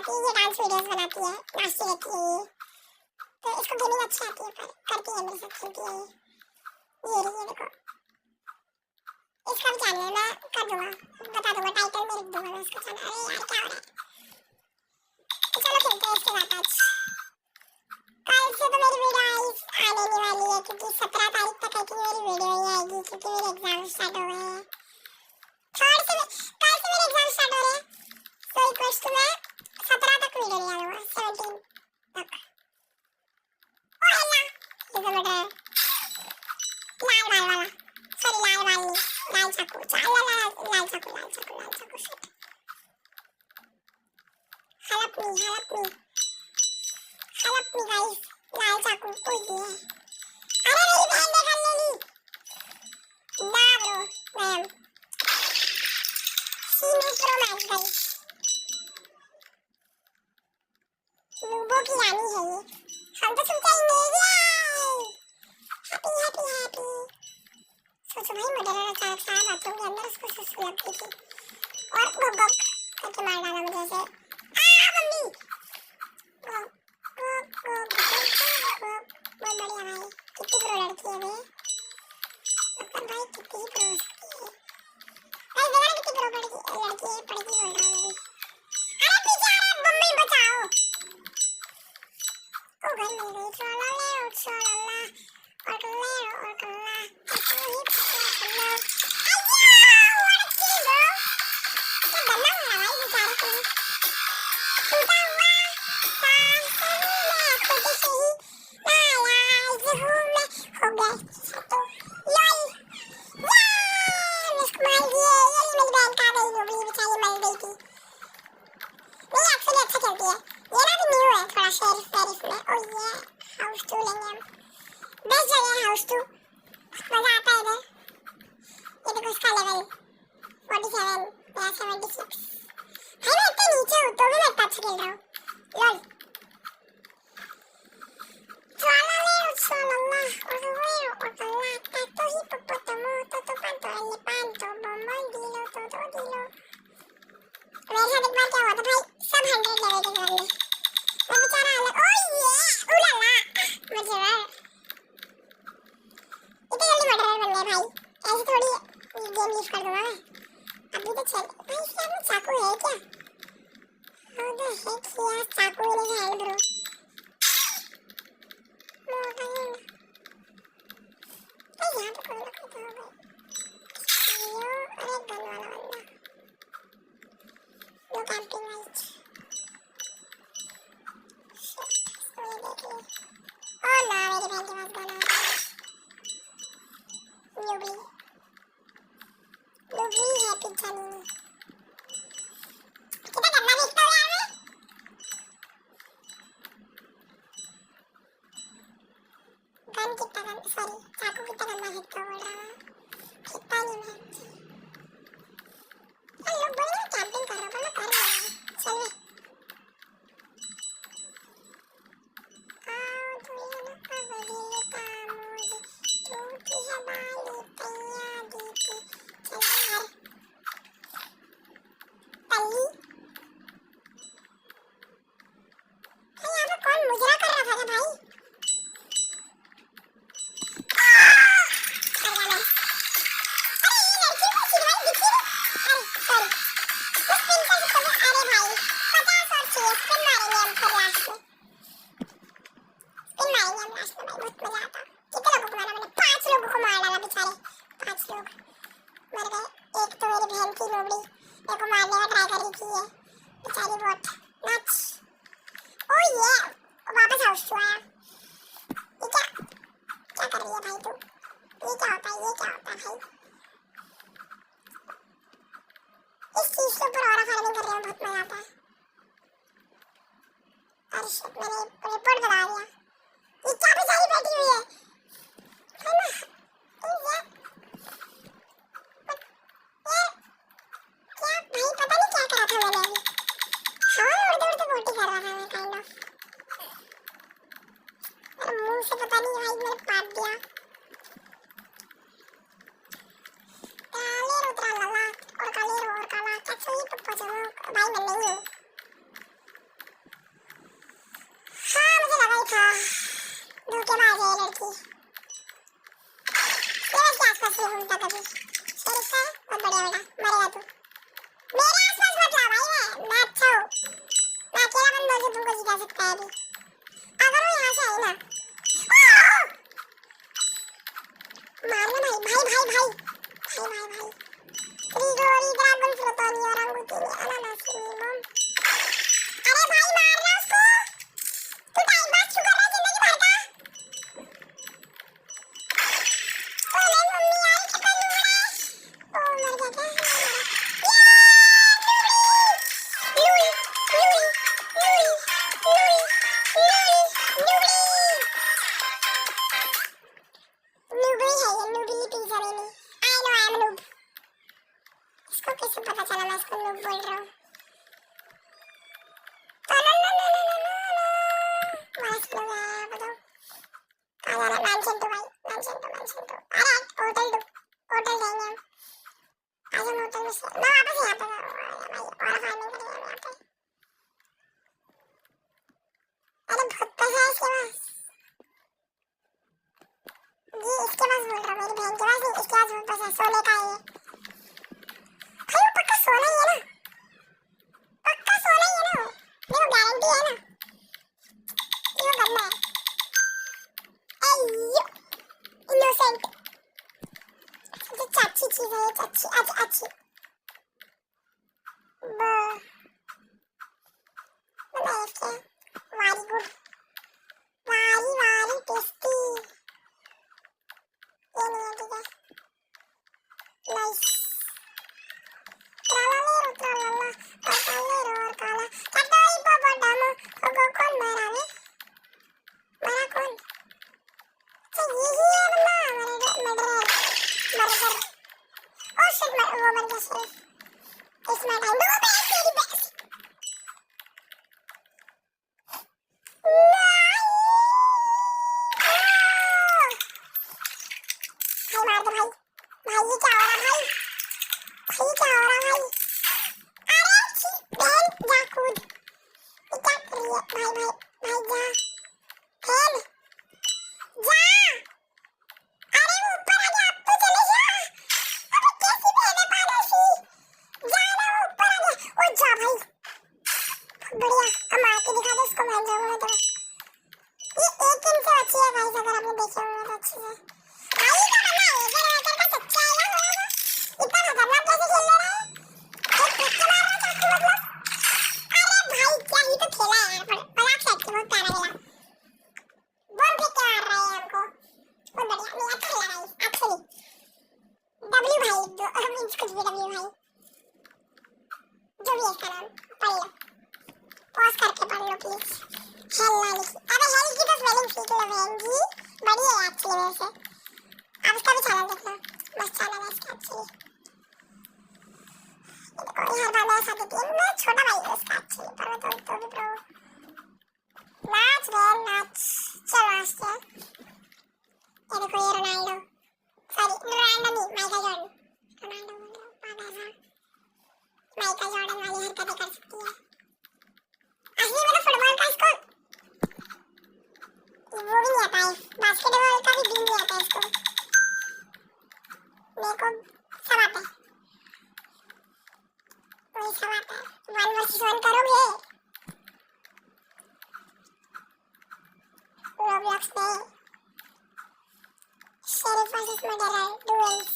बनाती है, ये डांस वीडियोस बनाती है, नाचती रहती है ये। तो इसको गेमिंग अच्छी आती है, पर करती है मेरे साथ, खेलती है ये रही है देखो। इसका भी चैनल मैं कर दूंगा, बता दूंगा, टाइटल में लिख दूंगा मैं इसका चैनल। अरे यार क्या हो रहा है, तो चलो खेलते हैं इसके साथ आज। कल से तो मेरी वीडियो आने नहीं वाली है, क्योंकि 17 तारीख तक है कि मेरी वीडियो ही आएगी, क्योंकि मेरे एग्जाम स्टार्ट हो गए हैं। थर्ड से कल से मेरे एग्जाम स्टार्ट हो रहे हैं, तो इक्वल्स टू मैं 17 तक वीडियो नहीं डालूंगा, 17 तक। ओ अल्लाह, ये तो बेटा लाल वाला, सॉरी लाल वाली, लाल चाकू, लाल चाकू, लाल चाकू, लाल चाकू, हेल्प मी गाइस, लाल चाकू कोई है। अरे मेरी बहन ने कर ली ना ब्रो, मैम सीनू प्रो मैक्स गाइस, लूबो की रानी है ये, हम तो सुनते ही नहीं। Happy happy happy. सोचो भाई मर्डरर अचानक से आया बाथरूम के अंदर, उसको सुसु लगती थी और गॉक गॉक करके मार डाला मुझे ऐसे। Mummy Gogh Gogh Gogh Gogh, बहुत बढ़िया भाई, कितनी प्रो लड़की है भाई, मतलब भाई कितनी प्रो हो सकती है भाई, देखा ना कितनी प्रो लड़की है, पड़की बोल रहा हूँ मैं भी। अरे पीछे आ रहा है, मम्मी बचाओ। ओ गन मिल गई, ट्रोला ले ट्रोला और कल्ला ऐसे ही पकड़ो। अय्या लड़की दो, क्या डरना हुआ भाई बेचारे को, टूटा हुआ सांसन में खुद से ही नाराज हूँ मैं, हो गया तो लॉल उसको मार दिए। ये मेरी बहन का गई, वो भी बेचारी मर गई थी। नहीं एक्चुअली अच्छा खेलती है ये ना, भी न्यू है थोड़ा शेरिफ वेरिफ में। और ये हाउस 2 लेंगे हम, बेस्ट जगह है हाउस 2, मजा आता है इधर। ये देखो इसका लेवल 47 या 76 भाई, मैं इतने नीचे हूँ तो भी मैं इतना अच्छा खेल रहा हूँ, लॉल। मेरे साथ एक बार क्या हुआ था भाई, सब 100 लेवल के बंदे, मैं बेचारा अलग। ओ ये उलाला मजेदार, इतने जल्दी मर्डरर बन गए भाई, ऐसे थोड़ी गेम लीव कर दूंगा मैं अभी तो। चल भाई इसके हाथ में चाकू है क्या, how the heck he has चाकू इन हिज हैंड ब्रो। यहाँ पे कोई ना कोई तो होगा। अरे गन वाला बंदा, नो कैंपिंग राइट, शिट इसको ये देख ले। ओ ना मेरी बहन के पास गन आ गया, न्यूबी है पिज्जा नहीं। कितना गंदा दिखता हूँ यार मैं, गन कितना गंदा, सॉरी चाकू कितना गंदा दिखता बोल रहा हूँ, कितना नहीं मैं। लोग बोलेंगे कैंपिंग कर रहा हूँ, पर मैं कर रहा हूँ, चल वे। आओ दुनिया ना बदले तामोज, टूटी है बाली तैया दीती, चल यार तल्ली। भाई यहाँ पे कौन मुजरा कर रहा था क्या भाई, इस चीज के ऊपर और फार्मिंग कर रहे हैं, बहुत मजा आता है। अरे शिट मैंने रिपोर्ट बना दिया, ये क्या बेचारी बैठी हुई है ना, ये क्या भाई, पता नहीं क्या करा था मैंने अभी, हवा में उड़ते उड़ते बोटी कर रहा था मैं काइंड ऑफ, मेरे मुंह से पता नहीं भाई मैंने पाट दिया। कालेरो ट्राला और कालेरो और काला कैसे ही पप्पा चलो भाई मैं नहीं हूँ, की इसके आसपास नहीं घूमता कभी शेरिफ का बहुत बढ़िया बेटा मरेगा तू मेरे आसपास मत ला भाई मैं अच्छा हूँ मैं अकेला बंदा हूँ जो तुमको जिता सकता है अभी अगर वो यहाँ से आई ना मारना भाई भाई भाई भाई भाई भाई Rigori Dragon Plutoni Orangutini Ananasi Mom अरे भाई मारना उसको तू टाइम पास क्यों कर रहा है जिंदगी भर का ओ नहीं मम्मी यार कितना लूट रहा है ओ मर गया क्या Louis Louis Louis Louis Louis Louis है ये नूबली पिज़्ज़ा में I know I'm a noob इसको कैसे पता चला मैं इसको noob बोल रहा हूँ सोने का है भाई वो पक्का सोना ही है ना पक्का सोना ही है ना मेरे को गारंटी है ना ये करना है अय्यो इनोसेंट सबसे अच्छी चीज है ये अच्छी अच्छी nice very good very tasty ये नहीं है ठीक है नाइस ट्रालालेरो ट्रालाला ट्रालालेरो और काला कटो हिप्पोपोटामो कोको कौन मरा वे मरा कौन तो ये ही है बंदा मर्डर ओ शिट वो मर गया शेरिफ इट्स माय टाइम दो बैक तेरी बैक भाई मार दो भाई ये क्या हो रहा भाई भाई क्या हो रहा भाई अरे छी बहन जा कूद ये क्या कर रही है भाई भाई भाई जा बहन जा अरे वो ऊपर आ गया अब तो चले जा अबे कैसी बहन है पागल सी जा ना वो ऊपर आ गया ओ जा भाई बढ़िया अब मार के दिखा दो इसको मान जाऊंगा तो ये एक दिन से अच्छी है गाइस अगर आपने देखे होंगे तो अच्छी है भाई का बना है जरा का सच्चा है ना इतना खतरनाक कैसे खेल रहा है एक किक मार रहा चाकू मतलब अरे भाई क्या ही तो खेला है यार मजाक सेट के बहुत प्यारा खेला बम फेंक के मार रहा है हमको बहुत बढ़िया नहीं अच्छा खेला गाइस एक्चुअली डब्ल्यू भाई मींस कुछ भी डब्ल्यू भाई जो भी है इसका नाम पढ़ लो पॉज करके पढ़ लो प्लीज हेल ना लिखी अबे हेल की तो स्पेलिंग सीख लो बहन जी बढ़िया है एक्चुअली वैसे आप इसका भी चैनल देखना मस्त चैनल है इसका एक्चुअली कोई हर बार मेरे साथ देती है मैं छोटा भाई हूँ इसका एक्चुअली पर मैं तो भी प्रो नाच बहन नाच चल नाचते हैं ये देखो ये रोनाल्डो सॉरी रोनाल्डो नहीं माइकल जॉर्डन रोनाल्डो बोल रहा हूँ पागल सा माइकल जॉर्डन वाली हरकतें कर सकती है असली में तो फुटबॉल का इसको वो भी नहीं आता है बास्केटबॉल का भी नहीं आता है इसको मेरे को सब आता है वही सब आता है 1 वर्सेस 1 करोगे रोब्लॉक्स में sheriff versus murderer dwells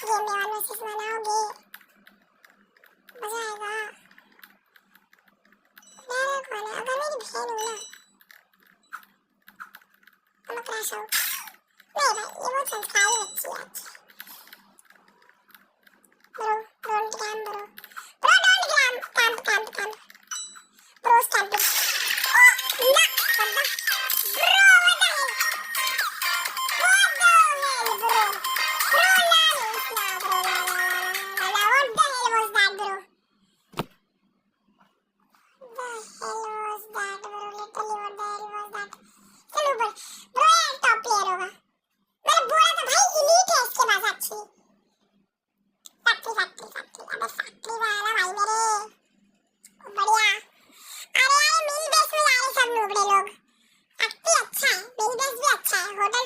game में 1 वर्सेस 1 आओगे मजा आएगा यार कौन है अगर मेरी बहन हूँ ना तो मैं क्रैश हूँ नहीं भाई ये बहुत संस्कारी बच्ची है अच्छी bro don't camp bro don't camp bro stamping oh no what the hell bro what the hell bro what the hell was that bro literally what the hell was that चलो bro यार top player होगा मैंने बोला था भाई elite है इसके पास अच्छी फैक्ट्री अबे फैक्ट्री वाला भाई मेरे बढ़िया अरे यार मिल बेस में जा रहे सब लोग फैक्ट्री अच्छा है मिल बेस भी अच्छा है होटल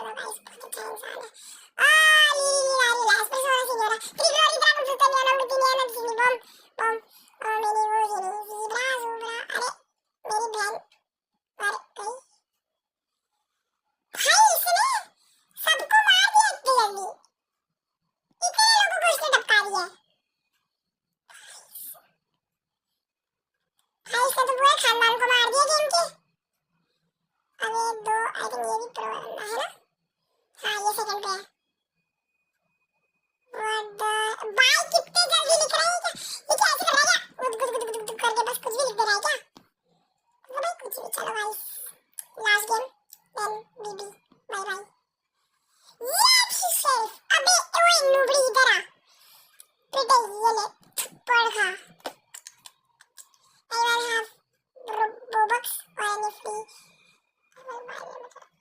चलो गाइस बहुत अच्छा इंसान है Leela Leela espresso signora Trigoli drago tutaniano mitiniano zini bom bom मेरी वो zini zebra zebra अरे मेरी बहन मर गई भाई इसने सबको मार दिया इतनी जल्दी इतने लोगों को उसने धक्का दिया भाई इसने तो पूरे खानदान को मार दिया गेम के अब ये दो आई थिंक ये भी प्रो है ना हाँ ये सेकंड पे है भाई कितने जल्दी लिख रहे हैं क्या ये क्या ऐसे कर रहा है क्या गुद गुद गुद गुद करके बस कुछ भी लिख दे रहा है क्या तो भाई कुछ भी चलो गाइस लास्ट गेम देन बीबी बाय बाय ये शेफ अबे ओए नूबड़ी इधर आ बेटे ये ले पढ़ खा anyone have Robux or any free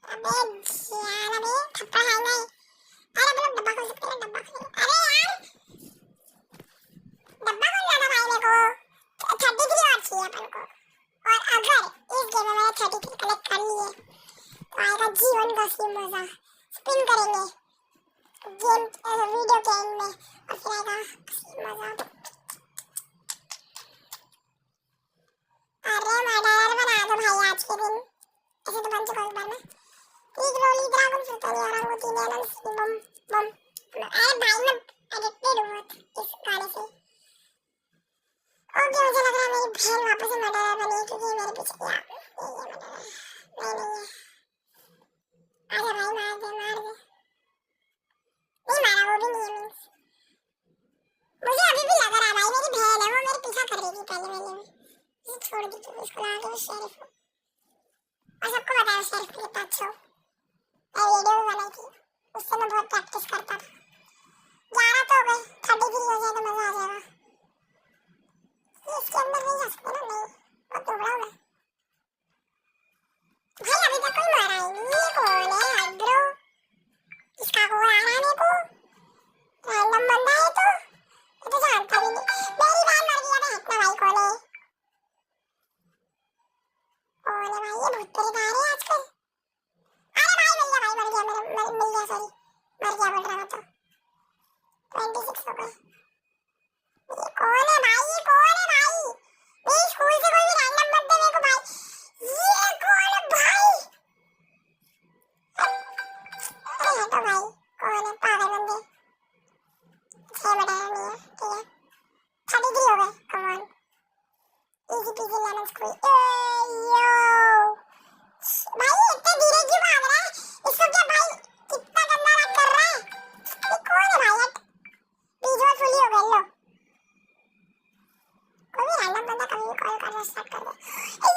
अबे यार अबे थप्पड़ खाएंगे अरे अपना डब्बा खोल सकते हैं डब्बा खोल अरे यार डब्बा खोल जाना भाई मेरे को 33 और चाहिए अपन को और अगर इस गेम में मैंने 33 कलेक्ट कर लिए तो आएगा जीवन का असली मजा स्पिन करेंगे गेम वीडियो के एंड में और फिर आएगा असली मजा अरे मर्डर बना दो भाई आज के दिन ऐसे तो बन चुका है इस बार में एक रोली ड्रैगन सुनता नहीं आ रहा वो तीन एलन बम बम अरे भाई मैं एडिक्टेड हूँ इस गाने से ओके मुझे लग रहा है मेरी बहन वापस से मर्डर बनी क्योंकि मेरे पीछे यार ये मर्डर है नहीं है अरे भाई मार दे नहीं मारा वो भी नहीं है मीन्स मुझे अभी भी लग रहा है भाई मेरी बहन है वो मेरे पीछा कर रही थी पहले वाले में छोड़ दी तो इसको लगा के शेरिफ और सबको बताया शेरिफ कितना अच्छा हो मैं वीडियो भी बनाई थी उससे मैं बहुत प्रैक्टिस करता था 11 तो हो गए 33 हो जाए तो मजा आ जाएगा इसके अंदर नहीं जा सकते ना नहीं बहुत दुबला हो गया भाई अभी तक कोई मारा ही नहीं ये कौन है ब्रो इसका कोई आ रहा है मेरे को रैंडम बंदा है तो मैं तो जानता भी नहीं मेरी बहन मर गई है इतना भाई कौन है ओले भाई ये भूत तेरे कहाँ रहे आजकल अरे भाई मर गया मिल गया सॉरी मर गया बोल रहा था 26 हो गए ये कौन है भाई ये कौन है भाई मेरे स्कूल से कोई भी रैंडम मत दे मेरे को भाई ये कौन है भाई अरे हटो भाई कौन है पागल बंदे 6 बटा नहीं है ठीक है 33 हो गए come on easy peasy lemon squeezy yo भाई इतने धीरे क्यों भाग रहा है इसको क्या भाई कितना गंदा बात कर रहा है ये कौन है भाई बीजोल फुली हो गए लो कोई भी रैंडम बंदा कभी भी कॉल करना स्टार्ट कर दे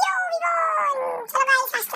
यो विवोन चलो भाई फास्ट